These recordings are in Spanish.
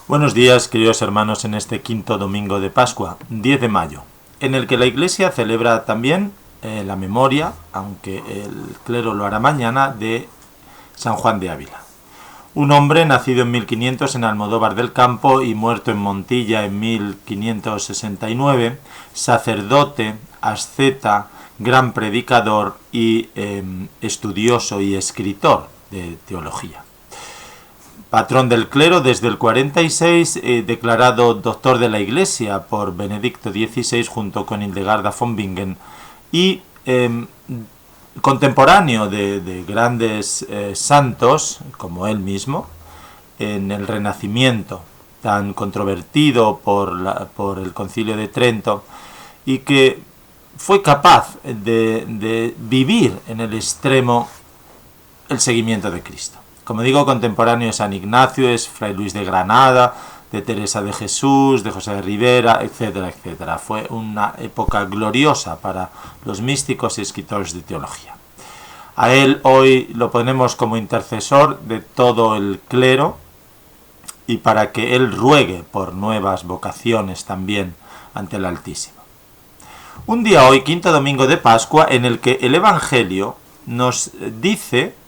Buenos días, queridos hermanos, en este quinto domingo de Pascua, 10 de mayo, en el que la Iglesia celebra también la memoria, aunque el clero lo hará mañana, de San Juan de Ávila. Un hombre nacido en 1500 en Almodóvar del Campo y muerto en Montilla en 1569, sacerdote, asceta, gran predicador y estudioso y escritor de teología. Patrón del clero desde el 46, declarado doctor de la Iglesia por Benedicto XVI junto con Hildegarda von Bingen y contemporáneo de grandes santos como él mismo en el Renacimiento, tan controvertido por el Concilio de Trento, y que fue capaz de vivir en el extremo el seguimiento de Cristo. Como digo, contemporáneo de San Ignacio, es Fray Luis de Granada, de Teresa de Jesús, de José de Ribera, etcétera, etcétera. Fue una época gloriosa para los místicos y escritores de teología. A él hoy lo ponemos como intercesor de todo el clero y para que él ruegue por nuevas vocaciones también ante el Altísimo. Un día hoy, quinto domingo de Pascua, en el que el Evangelio nos dice...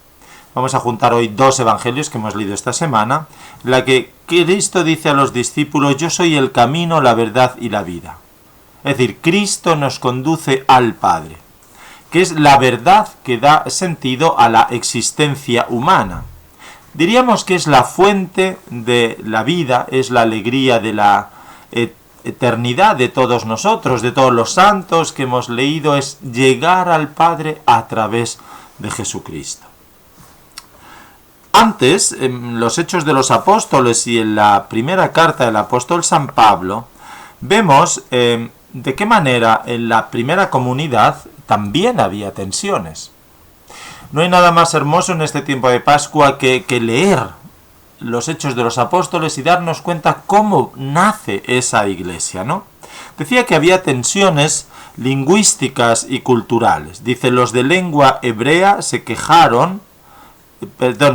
Vamos a juntar hoy dos evangelios que hemos leído esta semana, en la que Cristo dice a los discípulos: yo soy el camino, la verdad y la vida. Es decir, Cristo nos conduce al Padre, que es la verdad que da sentido a la existencia humana. Diríamos que es la fuente de la vida, es la alegría de la eternidad de todos nosotros, de todos los santos que hemos leído, es llegar al Padre a través de Jesucristo. Antes, en los Hechos de los Apóstoles y en la primera carta del apóstol San Pablo, vemos de qué manera en la primera comunidad también había tensiones. No hay nada más hermoso en este tiempo de Pascua que leer los Hechos de los Apóstoles y darnos cuenta cómo nace esa iglesia, ¿no? Decía que había tensiones lingüísticas y culturales. Dice, los de lengua hebrea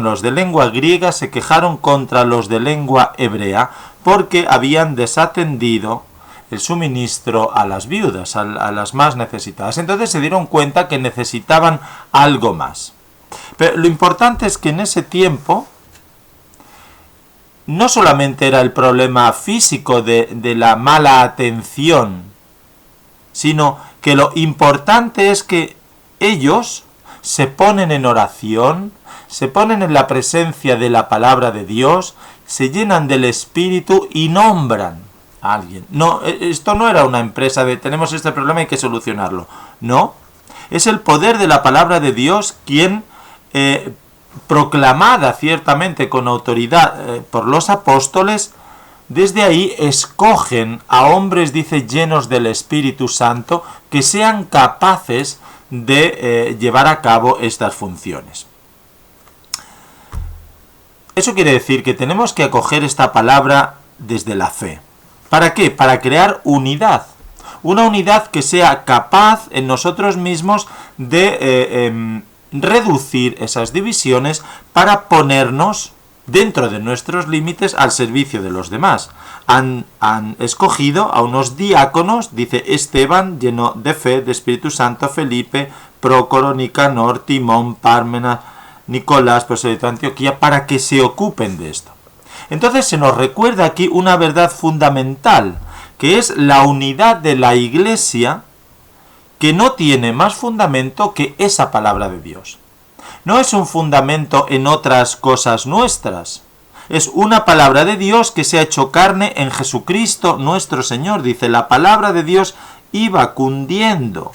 los de lengua griega se quejaron contra los de lengua hebrea porque habían desatendido el suministro a las viudas, a las más necesitadas. Entonces se dieron cuenta que necesitaban algo más. Pero lo importante es que en ese tiempo no solamente era el problema físico de la mala atención, sino que lo importante es que ellos se ponen en oración, se ponen en la presencia de la palabra de Dios, se llenan del Espíritu y nombran a alguien. No, esto no era una empresa de tenemos este problema y hay que solucionarlo. No, es el poder de la palabra de Dios quien, proclamada ciertamente con autoridad por los apóstoles, desde ahí escogen a hombres, dice, llenos del Espíritu Santo, que sean capaces de llevar a cabo estas funciones. Eso quiere decir que tenemos que acoger esta palabra desde la fe. ¿Para qué? Para crear unidad. Una unidad que sea capaz en nosotros mismos de reducir esas divisiones para ponernos dentro de nuestros límites al servicio de los demás. Han escogido a unos diáconos, dice Esteban, lleno de fe, de Espíritu Santo, Felipe, Prócoro, Nicanor, Timón, Pármenas, Nicolás, prosélito de Antioquía, para que se ocupen de esto. Entonces se nos recuerda aquí una verdad fundamental, que es la unidad de la Iglesia, que no tiene más fundamento que esa palabra de Dios. No es un fundamento en otras cosas nuestras. Es una palabra de Dios que se ha hecho carne en Jesucristo nuestro Señor. Dice, la palabra de Dios iba cundiendo.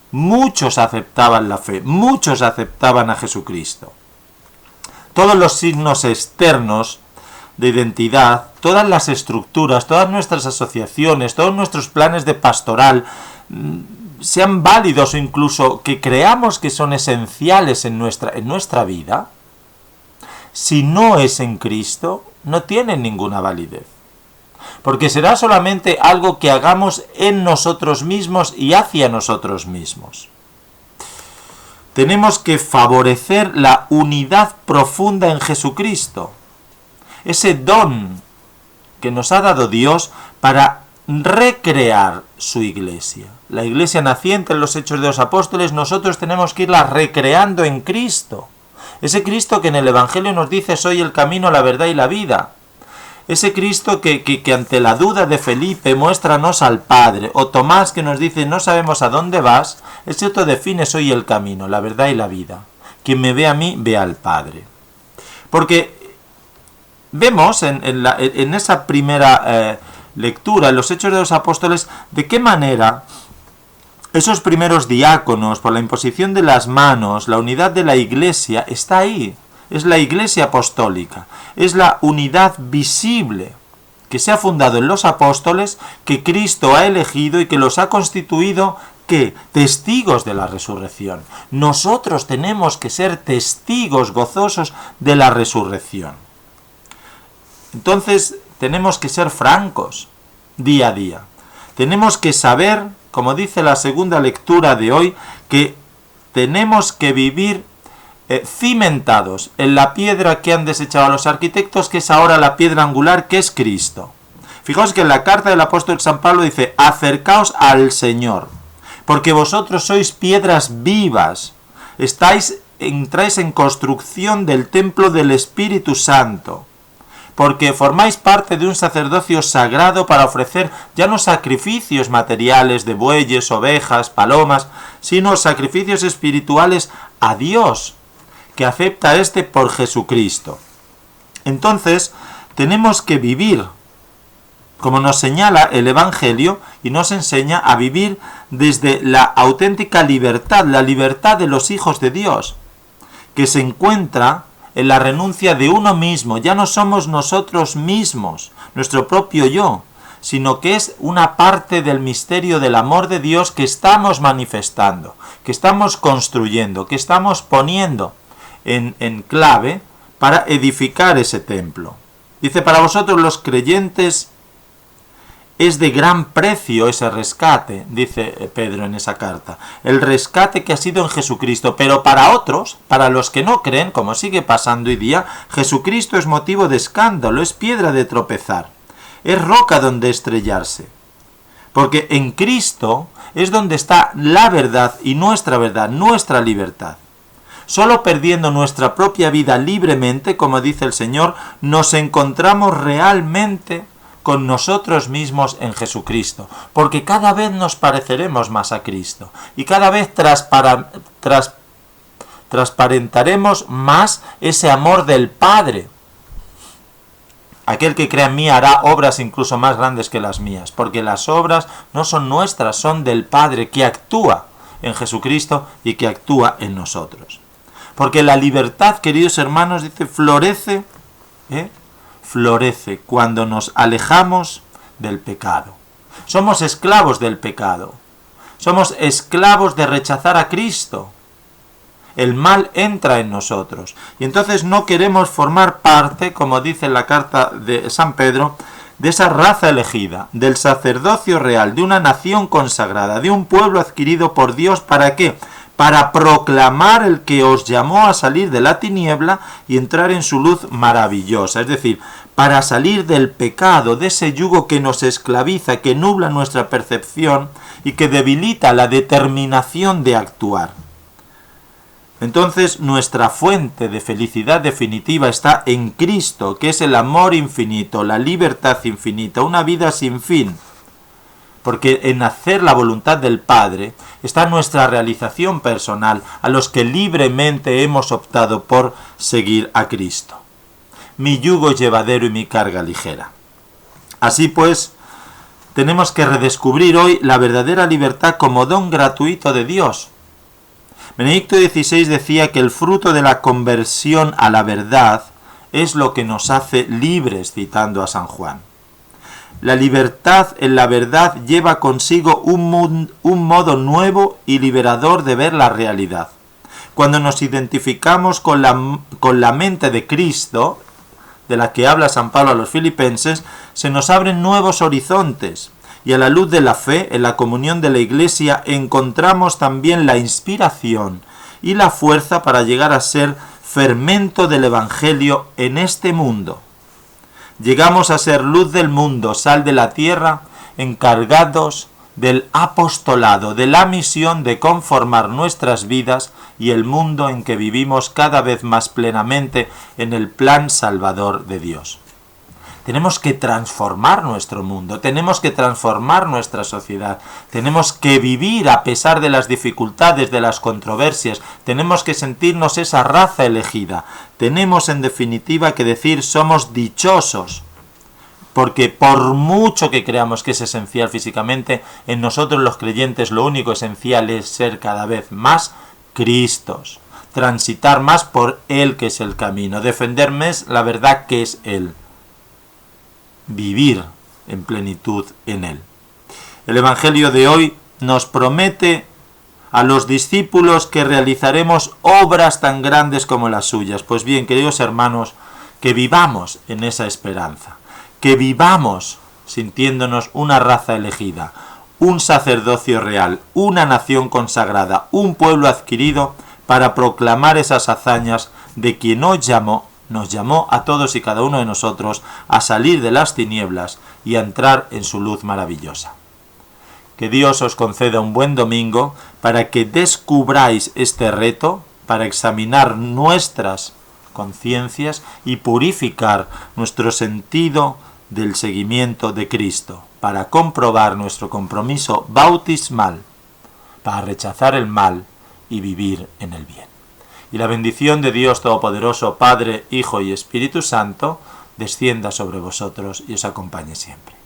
Muchos aceptaban la fe, muchos aceptaban a Jesucristo. Todos los signos externos de identidad, todas las estructuras, todas nuestras asociaciones, todos nuestros planes de pastoral, sean válidos o incluso que creamos que son esenciales en nuestra vida, si no es en Cristo, no tienen ninguna validez. Porque será solamente algo que hagamos en nosotros mismos y hacia nosotros mismos. Tenemos que favorecer la unidad profunda en Jesucristo. ese don que nos ha dado Dios para recrear su iglesia. La iglesia naciente en los Hechos de los Apóstoles, nosotros tenemos que irla recreando en Cristo. Ese Cristo que en el Evangelio nos dice: soy el camino, la verdad y la vida. Ese Cristo que ante la duda de Felipe, muéstranos al Padre, o Tomás, que nos dice: no sabemos a dónde vas, ese otro define: soy el camino, la verdad y la vida. Quien me ve a mí, ve al Padre. Porque vemos en esa primera lectura, en los Hechos de los Apóstoles, de qué manera esos primeros diáconos, por la imposición de las manos, la unidad de la iglesia, está ahí. Es la iglesia apostólica, es la unidad visible que se ha fundado en los apóstoles, que Cristo ha elegido y que los ha constituido, ¿qué? Testigos de la resurrección. Nosotros tenemos que ser testigos gozosos de la resurrección. Entonces tenemos que ser francos día a día. Tenemos que saber, como dice la segunda lectura de hoy, que tenemos que vivir cimentados en la piedra que han desechado los arquitectos, que es ahora la piedra angular, que es Cristo. Fijaos que en la carta del apóstol San Pablo dice: acercaos al Señor, porque vosotros sois piedras vivas, entráis en construcción del templo del Espíritu Santo, porque formáis parte de un sacerdocio sagrado para ofrecer ya no sacrificios materiales de bueyes, ovejas, palomas, sino sacrificios espirituales a Dios, que acepta por Jesucristo. Entonces, tenemos que vivir, como nos señala el Evangelio, y nos enseña a vivir desde la auténtica libertad, la libertad de los hijos de Dios, que se encuentra en la renuncia de uno mismo. Ya no somos nosotros mismos, nuestro propio yo, sino que es una parte del misterio del amor de Dios que estamos manifestando, que estamos construyendo, que estamos poniendo en clave para edificar ese templo. Dice: para vosotros los creyentes es de gran precio ese rescate, dice Pedro en esa carta, el rescate que ha sido en Jesucristo, pero para otros, para los que no creen, como sigue pasando hoy día, Jesucristo es motivo de escándalo, es piedra de tropezar, es roca donde estrellarse, porque en Cristo es donde está la verdad, nuestra libertad. Solo perdiendo nuestra propia vida libremente, como dice el Señor, nos encontramos realmente con nosotros mismos en Jesucristo, porque cada vez nos pareceremos más a Cristo y cada vez transparentaremos más ese amor del Padre. Aquel que crea en mí hará obras incluso más grandes que las mías, porque las obras no son nuestras, son del Padre, que actúa en Jesucristo y que actúa en nosotros. Porque la libertad, queridos hermanos, dice, florece cuando nos alejamos del pecado. Somos esclavos del pecado. Somos esclavos de rechazar a Cristo. El mal entra en nosotros. Y entonces no queremos formar parte, como dice en la carta de San Pedro, de esa raza elegida, del sacerdocio real, de una nación consagrada, de un pueblo adquirido por Dios. ¿Para qué? Para proclamar el que os llamó a salir de la tiniebla y entrar en su luz maravillosa. Es decir, para salir del pecado, de ese yugo que nos esclaviza, que nubla nuestra percepción y que debilita la determinación de actuar. Entonces, nuestra fuente de felicidad definitiva está en Cristo, que es el amor infinito, la libertad infinita, una vida sin fin. Porque en hacer la voluntad del Padre está nuestra realización personal, a los que libremente hemos optado por seguir a Cristo. Mi yugo es llevadero y mi carga ligera. Así pues, tenemos que redescubrir hoy la verdadera libertad como don gratuito de Dios. Benedicto XVI decía que el fruto de la conversión a la verdad es lo que nos hace libres, citando a San Juan. La libertad en la verdad lleva consigo un modo nuevo y liberador de ver la realidad. Cuando nos identificamos con la mente de Cristo, de la que habla San Pablo a los filipenses, se nos abren nuevos horizontes, y a la luz de la fe, en la comunión de la Iglesia, encontramos también la inspiración y la fuerza para llegar a ser fermento del Evangelio en este mundo. Llegamos a ser luz del mundo, sal de la tierra, encargados del apostolado, de la misión de conformar nuestras vidas y el mundo en que vivimos cada vez más plenamente en el plan salvador de Dios. Tenemos que transformar nuestro mundo, tenemos que transformar nuestra sociedad, tenemos que vivir a pesar de las dificultades, de las controversias, tenemos que sentirnos esa raza elegida, tenemos en definitiva que decir somos dichosos, porque por mucho que creamos que es esencial físicamente, en nosotros los creyentes lo único esencial es ser cada vez más Cristos, transitar más por Él que es el camino, defender más la verdad que es Él, vivir en plenitud en Él. El Evangelio de hoy nos promete a los discípulos que realizaremos obras tan grandes como las suyas. Pues bien, queridos hermanos, que vivamos en esa esperanza, que vivamos sintiéndonos una raza elegida, un sacerdocio real, una nación consagrada, un pueblo adquirido para proclamar esas hazañas de quien nos llamó a todos y cada uno de nosotros a salir de las tinieblas y a entrar en su luz maravillosa. Que Dios os conceda un buen domingo para que descubráis este reto, para examinar nuestras conciencias y purificar nuestro sentido del seguimiento de Cristo, para comprobar nuestro compromiso bautismal, para rechazar el mal y vivir en el bien. Y la bendición de Dios Todopoderoso, Padre, Hijo y Espíritu Santo, descienda sobre vosotros y os acompañe siempre.